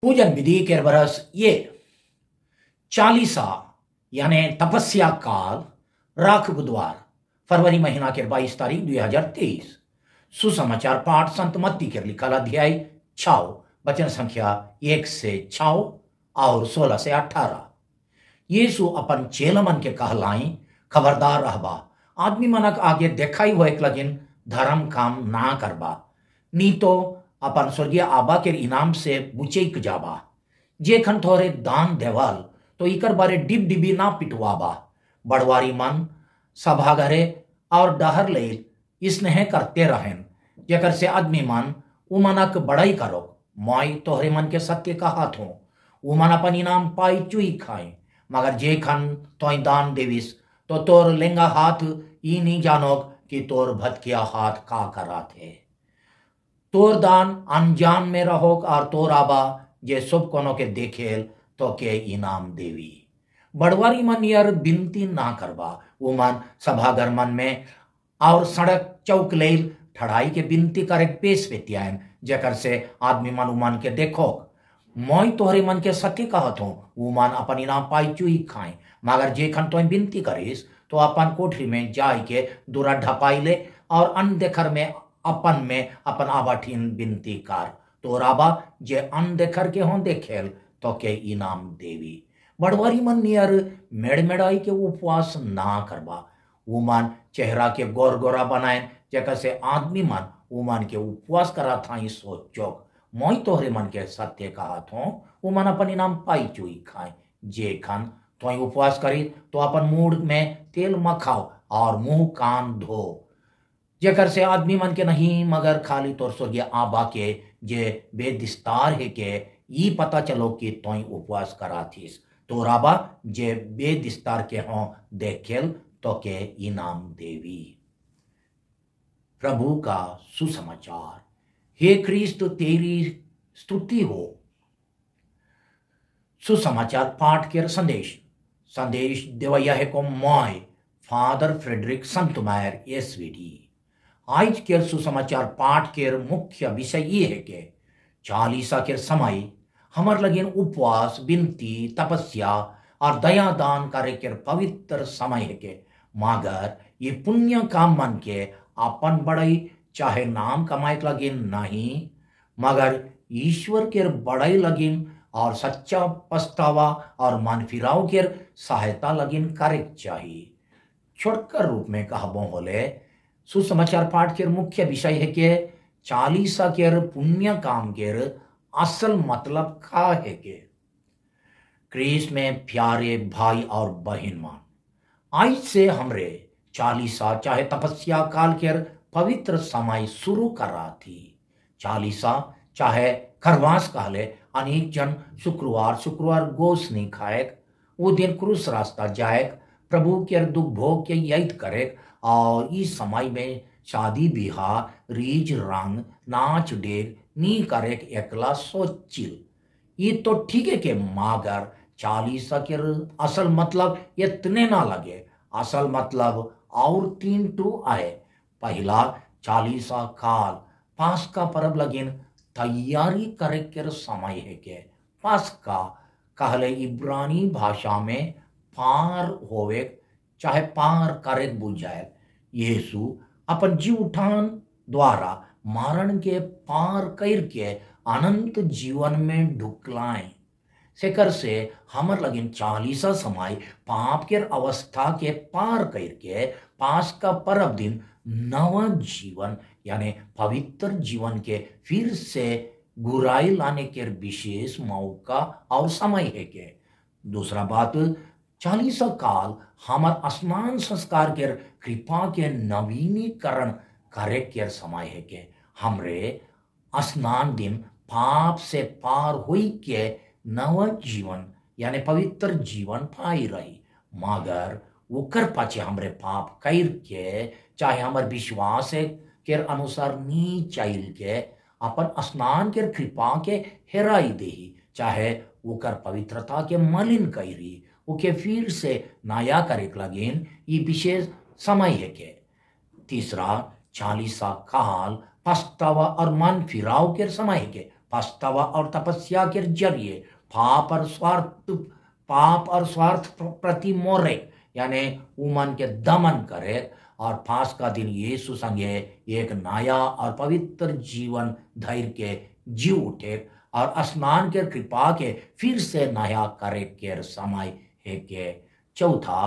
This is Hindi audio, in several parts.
पूजन विधि के बरस ये चालीसा यानी तपस्या काल राख बुधवार फरवरी महीना के 22 तारीख 2023 सुसमाचार पाठ संत मत्ती के लिखल अध्याय 6 वचन संख्या 1 से 6 और 16 से 18। यीशु अपन चेलमन के कहलाई खबरदार रहबा, आदमी मनक आगे देखाई हुए लगिन धर्म काम ना करबा, नी तो अपन स्वर्गीय आबा के इनाम से बुचेक जाबा। जे खन थोरे दान देवाल तो इकर बारे डिब डिबी ना पिटवाबा। बड़वारी मन सभा घरे और डहर ले स्नेह करते रहें, जेकर से आदमी मन उमनक बड़ाई करो। मोई तोहरे मन के सत्य कहात हो, उमन अपन इनाम पाई चुई खाए, मगर जे खन तोय दान देविस तो तोर लेंगा हाथ ई नहीं जानोग कि तोर भटकिया हाथ का करा थे। तोर दान अनजान में रहोग और तोर आबा जे सब कोनो के देखेल तो के इनाम देवी। बड़वारी मन यार बिनती ना करबा, उमन सभागर मन में और सड़क चौक ले ठड़ाई के बिनती करे पेश पेतियान, जेकर से आदमी मन उमन के देखो। मोई तोहरे मन के सत्य कहत हो, उमन अपन इनाम पाई चुई खाए, मगर जे खन तो बिनती करिस तो अपन कोठरी में जाय के दूरा ढपाई ले और अनदेखर में अपन आबाठीन बिनती कर। तोर आबा जे अनदेखर के हों देखेल तो के इनाम देवी। बड़वारी मन नियर मेड़मेड़ाई के उपवास ना करबा, उमन चेहरा के गोर गोरा बनाए, जेकर से आदमी मन उमन के उपवास करा था सोचो। मोई तोहरे मन के सत्य कहा थो, उमन अपन इनाम पाई चुई खाए। जे खन तो उपवास करी तो अपन मूड में तेल मखाओ और मुंह कान धो, जेकर से आदमी मन के नहीं मगर खाली तोर स्वर्गीय आबा के जे बेदिस्तार है के ई पता चलो कि तोय उपवास करा थीस। तोर आबा जे बेदिस्तार के हों देखेल तो के इनाम देवी। प्रभु का सुसमाचार। हे ख्रीस्त तेरी स्तुति हो। सुसमाचार पाठ के संदेश देवैया है को मोय फादर फ्रेडरिक संतमायर एसवीडी। आज के सुसमाचार पाठ के मुख्य विषय ये है कि चालीसा के समय हमर लगिन उपवास बिनती तपस्या और दया दान करे के पवित्र समय है के, मगर ये पुण्य काम मन के अपन बड़ाई चाहे नाम कमाए लगिन नहीं, मगर ईश्वर के बड़ाई लगिन और सच्चा पछतावा और मन फिराव के सहायता लगिन करे चाहिए। छोटकर रूप में कहबो होले सुसमाचार पाठ के मुख्य विषय है कि चालीसा के पुण्य काम के असल मतलब का है कि क्रिस्त में प्यारे भाई और बहन मान, आज से हमरे चालीसा चाहे तपस्या काल के पवित्र समय शुरू कर रहा थी। चालीसा चाहे खरवास कहले, अनेक जन शुक्रवार गोश नहीं खाए, वो दिन क्रूस रास्ता जाए, प्रभु के दुख भोग के याद करे और इस समय में शादी बिहार रीज रंग नाच डेग नी करे एकला सोचिल। ये तो ठीक है कि मगर चालीसा के असल मतलब इतने ना लगे। असल मतलब और 3 टू आए। पहला चालीसा काल पास्का पर्व लगिन तैयारी करे के समय है के पास्का कहले इब्रानी भाषा में पार होवे चाहे पार करे बुझाए। यीशु अपन जीव उठान द्वारा मारण के पार कर के अनंत जीवन में ढुकलाएं। सेकर से हमर लगिन चालीसा समय पाप के अवस्था के पार करके पास्का पर्व दिन नवा जीवन यानी पवित्र जीवन के फिर से गुराई लाने के विशेष मौका और समय है के। दूसरा बात, चालीसा काल हमर स्नान संस्कार के कृपा के नवीनीकरण करे के समय है के हमरे स्नान दिन पाप से पार हुई के नव जीवन यानी पवित्र जीवन पाई रही, मगर ओकर पाछे हमरे पाप कर के चाहे हमर विश्वास के अनुसार नी चल के अपन स्नान के कृपा के हेराई देही, चाहे ओकर पवित्रता के मलिन करी ओके फिर से नया करे लगिन ये विशेष समय है के। तीसरा, चालीसा काल पछतावा और मन फिराव के समय है के पछतावा और तपस्या के जरिए पाप और स्वार्थ प्रति मोरे यानी उमन के दमन करे और पास का दिन यीशु संगे एक नया और पवित्र जीवन धैर्य के जी उठे और स्नान के कृपा के फिर से नया करे के समय है के चौथा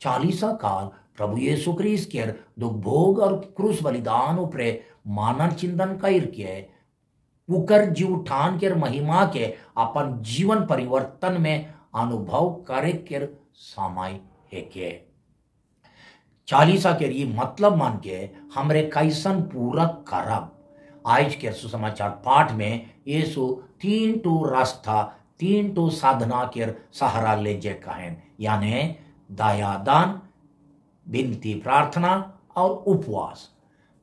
चालीसा काल प्रभु यीशु ख्रीस्त के दुख भोग और क्रूस बलिदान उपरे मानन चिंतन करके उकर जीव ठान के महिमा के अपन जीवन परिवर्तन में अनुभव करे के समय है के चालीसा के ये मतलब मान के हमरे कैसन पूरा करब। आज के सुसमाचार पाठ में यीशु 3 रास्ता 3 साधना के सहारा ले जे कहें यानी दयादान, विनती प्रार्थना और उपवास।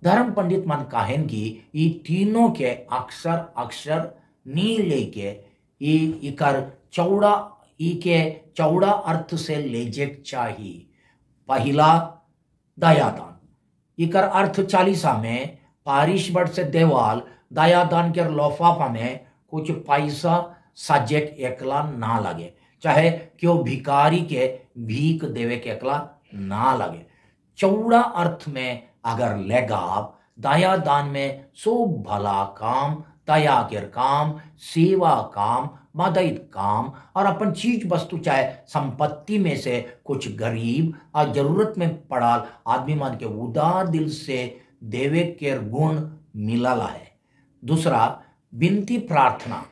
धर्म पंडित मन कहें कि ये तीनों के अक्सर नी लेके इकर चौड़ा अर्थ से लेजे चाहिए। पहला दयादान, इकर अर्थ चालीसा में पारिश बट से देवाल दयादान के लोफाफा में कुछ पैसा सजेक एकला ना लगे, चाहे क्यों भिकारी के भीख देवे के एकला ना लगे। चौड़ा अर्थ में अगर लेगाव दयादान में सो भला काम, दया के काम, सेवा काम, मदद काम और अपन चीज वस्तु चाहे संपत्ति में से कुछ गरीब और जरूरत में पड़ाल आदमी मन के उदार दिल से देवे के गुण मिलला है। दूसरा विनती प्रार्थना,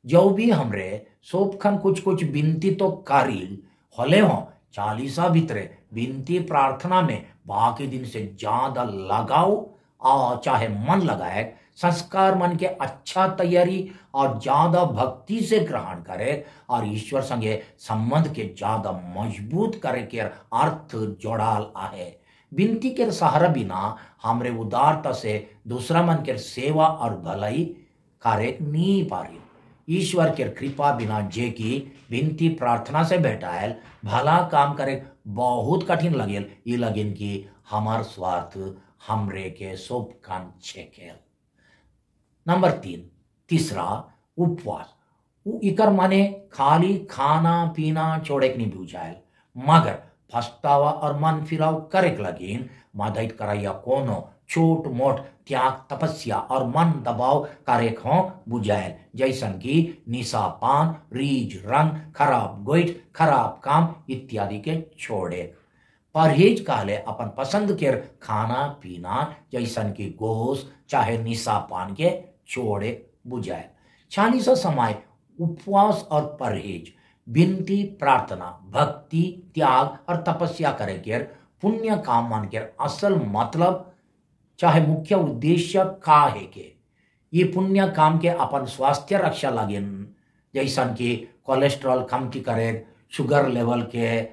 जो भी हमरे सोपखन कुछ विनती तो कारिल होले हो चालीसा भीतरे विनती प्रार्थना में बाकी दिन से ज्यादा लगाओ और चाहे मन लगाए संस्कार मन के अच्छा तैयारी और ज्यादा भक्ति से ग्रहण करे और ईश्वर संगे संबंध के ज्यादा मजबूत करे के अर्थ जोड़ाल आहे। विनती के सहारा बिना हमरे उदारता से दूसरा मन के सेवा और भलाई करे नहीं पारी। ईश्वर के कृपा बिना जे की विनती प्रार्थना से भेटायल भला काम करे बहुत कठिन लगेल। ये लगिन कि हमार स्वार्थ हमरे के सोप कान छेकेल। नंबर 3 उपवास, इकर माने खाली खाना पीना छोड़े नहीं बुझायल मगर पछतावा और मन फिराव करे लगिन मदद करैया कोनो छोट मोट त्याग तपस्या और मन दबाव करे हो बुझायल, जैसन कि निशा पान, रीज रंग, खराब गोइठ, खराब काम इत्यादि के छोड़े। परहेज कहले अपन पसंद के खाना पीना जैसन कि गोश्त चाहे निशा पान के छोड़े बुझाए। चालीसा समय उपवास और परहेज, विनती प्रार्थना, भक्ति त्याग और तपस्या करे के पुण्य काम मान के असल मतलब चाहे मुख्य उद्देश्य का है के ये पुण्य काम के अपन स्वास्थ्य रक्षा लगे जैसन कि कोलेस्ट्रॉल कमती करे, शुगर लेवल के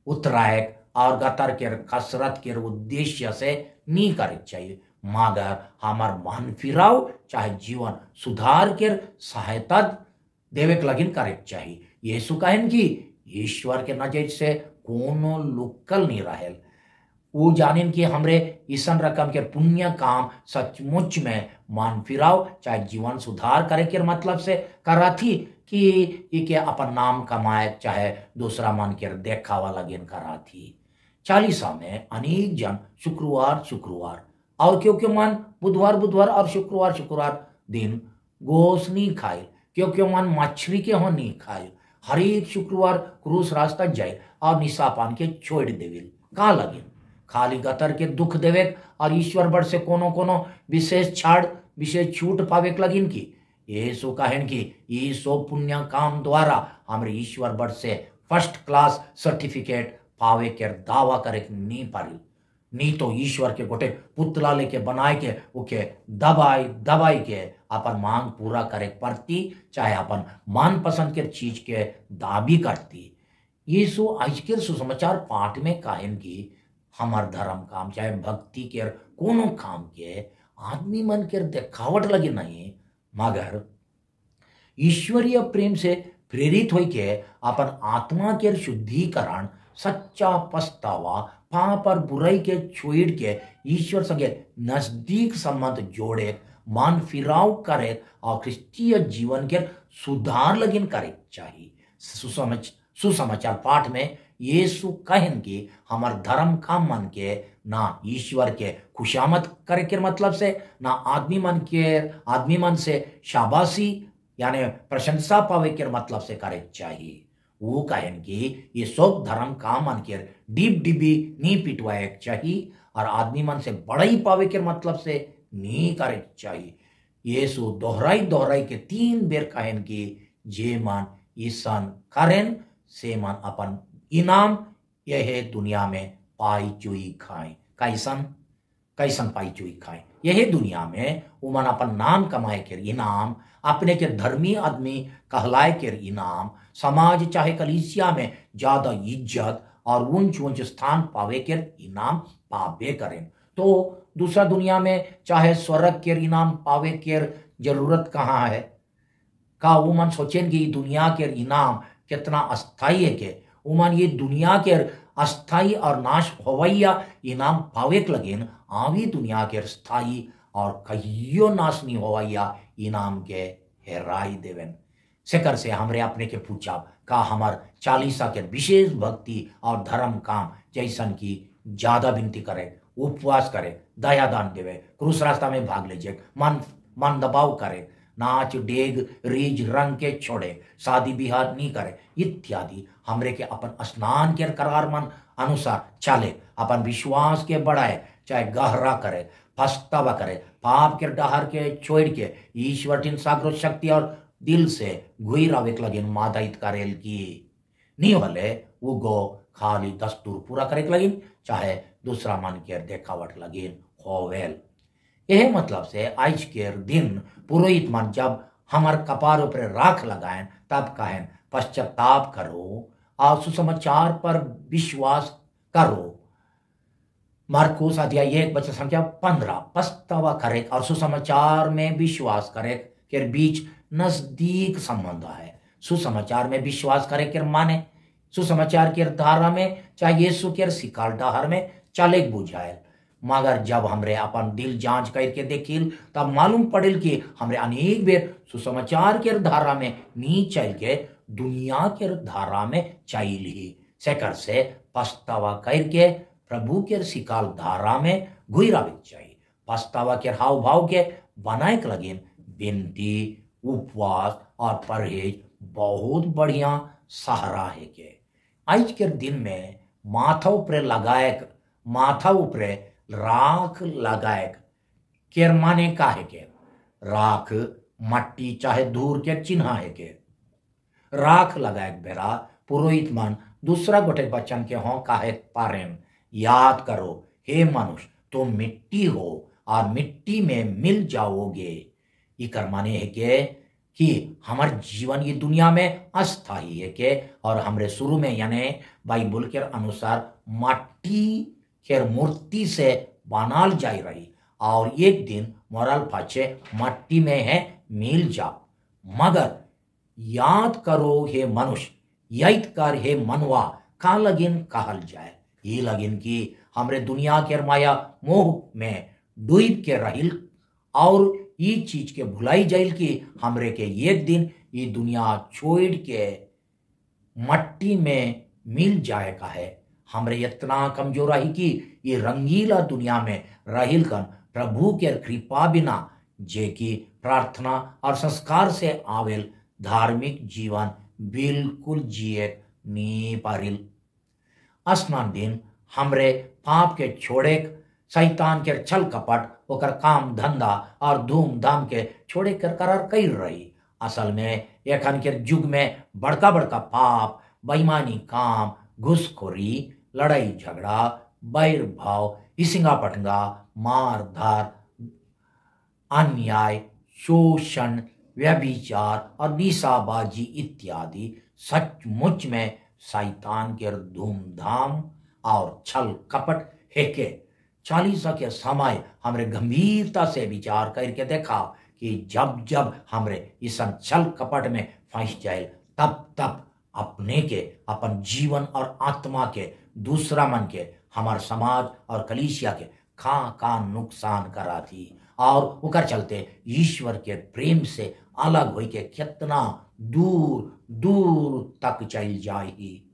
उतराए और गतर के कसरत के उद्देश्य से नहीं करे चाहिए मगर हमार मन फिराव चाहे जीवन सुधार के सहायता देवे के लगिन करे चाहिए। यीशु कहन कि ईश्वर के नजर से कोनो लुकल नहीं रहेल। वो जानिन कि हमरे ईसन रकम के पुण्य काम सचमुच में मन फिराव चाहे जीवन सुधार करे के मतलब से करा थी कि इके अपन नाम कमाए चाहे दूसरा मन के देखावा लगिन करा थी। चालीसा में अनेक जन शुक्रवार और क्योंकि मन बुधवार और शुक्रवार दिन गोश्त नहीं खाए, क्योंकि मन मछली के हो नहीं खाए। हर एक शुक्रवार क्रूस रास्ता जाए और निशापान के छोड़ देविल का लगे खाली गतर के दुख देवे और ईश्वर बड़ से कोनो विशेष छूट पावे के लगिन की यीशु कहन कि ये सो पुण्य काम द्वारा हमरे ईश्वर बड़ से फर्स्ट क्लास सर्टिफिकेट पावे के दावा करे नहीं पारी। नहीं तो ईश्वर के गोटे पुतला लेके बनाए के उके दबाई के अपन मांग पूरा करे पड़ती चाहे अपन मन पसंद के चीज के दाबी करती। यीशु आज के सुसमाचार पाठ में कहन कि हमार धर्म काम चाहे भक्ति के कोनो काम के आदमी मन के देखावट लगे नहीं मगर ईश्वरीय प्रेम से प्रेरित होई के अपन आत्मा के शुद्धिकरण सच्चा पछतावा पाप और बुराई के छोड़ के ईश्वर संगे नजदीक संबंध जोड़े मन फिराव करे और ख्रिस्तीय जीवन के सुधार लगिन करे चाहिए। सुसमाचार पाठ में यीशु कहन कि हमार धर्म का मन के ना ईश्वर के खुशामद करे के मतलब से ना आदमी मन से शाबाशी यानी प्रशंसा पावे के मतलब से करे चाहिए। वो कहन कि ये सब धर्म का मन के डीप डिबी नी पिटवाए चाहिए और आदमी मन से बड़ाई पावे के मतलब से नी करे चाहिए। यीशु दोहराई के 3 बेर कहन कि जे मन ईसन करेन से मन अपन इनाम यह दुनिया में पाई चुई खाए। कैसन पाई चुई खाए यह दुनिया में उमन अपन नाम कमाए के इनाम, अपने के धर्मी आदमी कहलाए के इनाम, समाज चाहे कलीसिया में ज्यादा इज्जत और ऊंच स्थान पावे के इनाम पावे करें। तो दूसरा दुनिया में चाहे स्वर्ग के इनाम पावे के जरूरत कहाँ है? का उमन सोचें कि दुनिया के इनाम कितना अस्थाई है के उमन ये दुनिया के अस्थाई और नाश होवैया इनाम पावे के लगेन आवी दुनिया के स्थाई और कहियो नाश नहीं होवैया इनाम के हेराई देवेन। सेकर से हमरे अपने के पूछा का हमार 40 के विशेष भक्ति और धर्म काम जैसन की ज्यादा विनती करे, उपवास करे, दया दान देवे, क्रूस रास्ता में भाग ले जाए, मन दबाव करे, नाच डेग रीज रंग के छोड़े, शादी बिहार नहीं करे इत्यादि हमरे के अपन स्नान के करार मन अनुसार चले, अपन विश्वास के बढ़ाए, चाहे गहरा करे, पछतावा करे, पाप के डहर के छोड़ के ईश्वर टिन साग्र शक्ति और दिल से घुईरावे के लगिन मादाइत करेल की नहीं होले वो गो खाली दस्तूर पूरा करे के लगिन चाहे दूसरा मन के देखावट लगिन होवेल। यह मतलब से आज के दिन पुरोहित मन जब हमार कपार पर राख लगाएं तब कहें पश्चाताप करो और सुसमाचार पर विश्वास करो। मार्कुस अध्याय 1:15 पछतावा करे और सुसमाचार में विश्वास करे के बीच नजदीक संबंध है। सुसमाचार में विश्वास करे के माने सुसमाचार के धारा में चाहे यीशु के सिकाल डहर में चले बुझाए, मगर जब हमरे अपन दिल जांच करके देखिल तब मालूम पड़िल कि हमरे अनेक बेर सुसमाचार के धारा में नी चल के दुनिया के धारा में चल ही सेकर से पछतावा करके प्रभु के सिकाल धारा में घुरावे चाहिए। पछतावा के हाव भाव के बनाए के लगे विनती, उपवास और परहेज बहुत बढ़िया सहारा है के आज के दिन में माथा ऊपर राख लगाए के माने का है के राख मट्टी चाहे धूर के चिन्ह है के राख लगाए बेरा पुरोहित मन दूसरा गोटे बच्चन के हों काहे पारेन याद करो हे मनुष्य तुम मिट्टी हो और मिट्टी में मिल जाओगे। इकर माने है कि हमार जीवन ये दुनिया में अस्थाई है के और हमरे शुरू में यानी बाइबल के अनुसार माटी के मूर्ति से बनाल जाई रही और एक दिन मरल फाचे मट्टी में है मिल जा। मगर याद करो हे मनुष्य याद कर हे मनवा का लगिन कहल जाए ये लगिन कि हमरे दुनिया के माया मोह में डूब के रहिल और ये चीज के भुलाई जाइल कि हमरे के एक दिन ये दुनिया छोड़ के मट्टी में मिल जाए का है। हमरे इतना कमजोर रही कि ये रंगीला दुनिया में रहिल कन प्रभु के कृपा बिना जे की प्रार्थना और संस्कार से आवेल धार्मिक जीवन बिल्कुल जिए नी पारिल। स्नान दिन हमरे पाप के छोड़े शैतान के छल कपट ओकर काम धंधा और धूमधाम के छोड़े कर करार कर रही। असल में एखन के युग में बड़का बड़का पाप, बेईमानी काम, घुसखोरी, लड़ाई झगड़ा, बैर भाव, हिसिंगा पटंगा, मार धार, अन्याय, शोषण, व्यभिचार और निशाबाजी इत्यादि सचमुच में शैतान के धूमधाम और छल कपट है के 40 के समय हमरे गंभीरता से विचार करके देखा कि जब जब हमरे इस छल कपट में फंस जाए तब तब अपने के अपन जीवन और आत्मा के दूसरा मन के हमार समाज और कलीसिया के का नुकसान करा थी और उकर चलते ईश्वर के प्रेम से अलग हो के कितना दूर दूर तक चल जाही।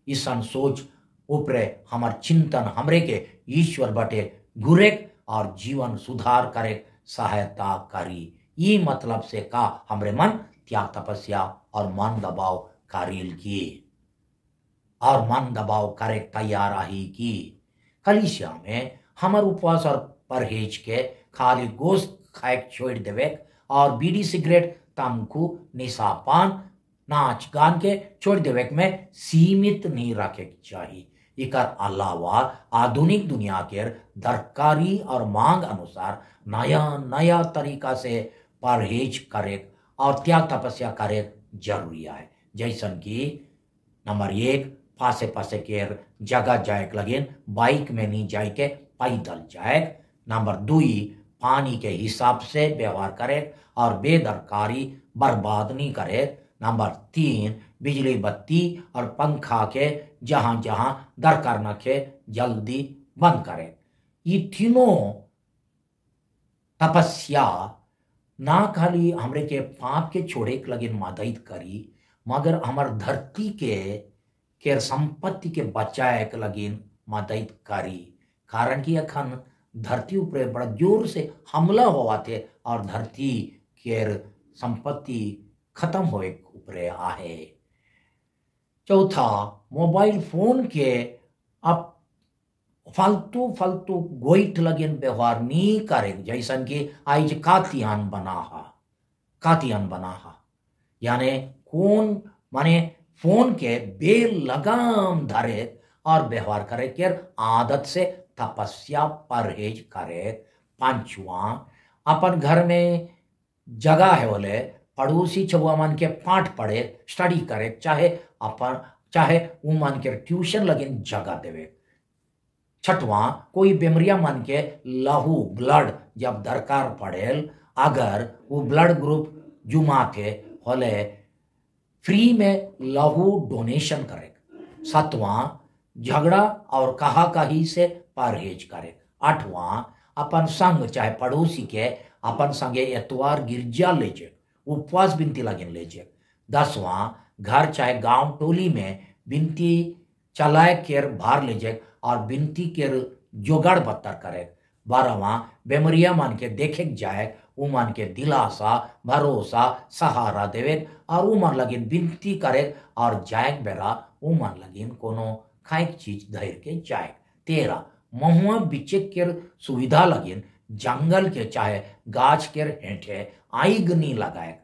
इसन सोच ऊपरे हमर चिंतन हमरे के ईश्वर बटे घुरेक और जीवन सुधार करे सहायता करी। ये मतलब से का हमरे मन त्याग तपस्या और मन दबाव कारिल की और मन दबाव करे तैयार आही की। कलिसिया में हमर उपवास और परहेज के खाली गोश्त खाए छोड़ देवे और बीड़ी सिगरेट तम्बाकू निशापान नाच गान के छोड़ देवे में सीमित नहीं रखे चाहिए। इकर अलावा आधुनिक दुनिया के दरकारी और मांग अनुसार नया नया तरीका से परहेज करे और त्याग तपस्या करे जरूरी है। जैसन कि नंबर 1 पासे पासे के जगह जाए लगे बाइक में नहीं जाए के पैदल जाए। नंबर 2 पानी के हिसाब से व्यवहार करे और बेदरकारी बर्बाद नहीं करे। नंबर 3 बिजली बत्ती और पंखा के जहां जहां दरकार न के जल्दी बंद करे। ये तीनों तपस्या ना खाली हमरे के पाप के छोड़े के लगे मदद करी मगर हमार धरती के संपत्ति के बचाए के लगे मदद करी। कारण कि अखन धरती ऊपर बड़ा जोर से हमला हुआ थे और धरती के संपत्ति खत्म होए ऊपरे आहे। चौथा मोबाइल फोन के अब फालतू फालतू गोइठ लगन व्यवहार नहीं करे। जैसन कि आज कातियान बना यानी कौन माने फोन के बेल लगाम धरे और व्यवहार करे के आदत से तपस्या परहेज करे। पांचवा अपन घर में जगह है बोले पड़ोसी छुआ मन के पाठ पढ़े स्टडी करे चाहे वो मन के ट्यूशन लगे जगह देवे। छठवां कोई बीमारियां मन के लहू ब्लड जब दरकार पड़े अगर वो ब्लड ग्रुप जुमा थे होले फ्री में लहू डोनेशन करे। सातवां झगड़ा और कहा कही से परहेज करे। आठवां अपन संग चाहे पड़ोसी के अपन संगे एतवार गिरजा ले जे उपवास बिनती लगन ले जे। 10वां घर चाहे गांव टोली में बिनती चलाए केर भार ले जे और बिनती केर जोगाड़ बत्तर करे। 12वां बेमरिया मान के देखे जाए उ मान के दिलासा भरोसा सहारा देवे और उ मन लगिन बिनती करे और जाए बेरा उ मन लगिन कोनो खाइक चीज धैर के जाए। 13 महुआ बिचे केर सुविधा लगिन जंगल के चाहे गाछ केर हेठे आग नहीं लगाए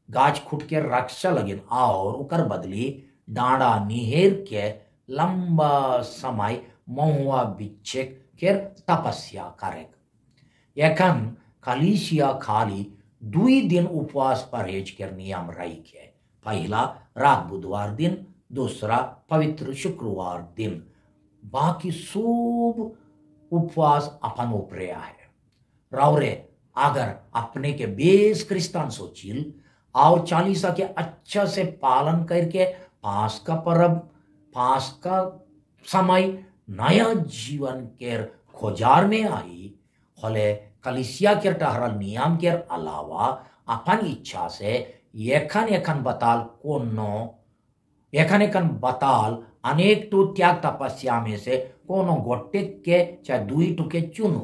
गाछ खुट के रक्षा लगिन और उकर बदली डांडा निहेर के लंबा समय महुआ बिचे केर तपस्या करे। एखन कलिसिया खाली 2 दिन उपवास परहेज के नियम रही के। पहला रात बुधवार दिन, दूसरा पवित्र शुक्रवार दिन। बाकी सब उपवास अपन ऊपरे है। रावरे अगर अपने के बेस क्रिस्तान सोचिल और 40 के अच्छा से पालन करके पास का परब पास का समय नया जीवन के खोजार में आई होले कलिसिया के टहरल नियम के अलावा अपन इच्छा से एखन बताल अनेक टू त्याग तपस्या में से कोनो गोटे के चाहे 2 टुके चुनो।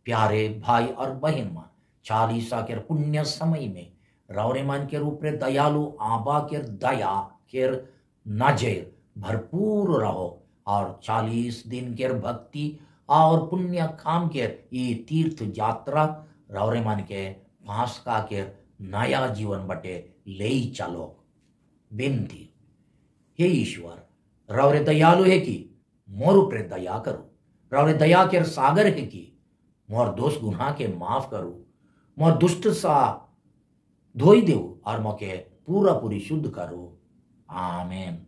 प्यारे भाई और बहन मन 40 के पुण्य समय में रौरे मन के रूप में दयालु आबा के दया के नजर भरपूर रहो और 40 दिन के भक्ति और पुण्य काम के ये तीर्थ यात्रा रौरे मन के पासका के नया जीवन बटे ले चलो। बिनती हे ईश्वर रौरे दयालु है कि मोर ऊपर दया करो। रौरे दया के सागर है कि मोर दोष गुनाह के माफ करो। मोर दुष्ट सा धोई देव और मोके पूरा पूरी शुद्ध करो। आमेन।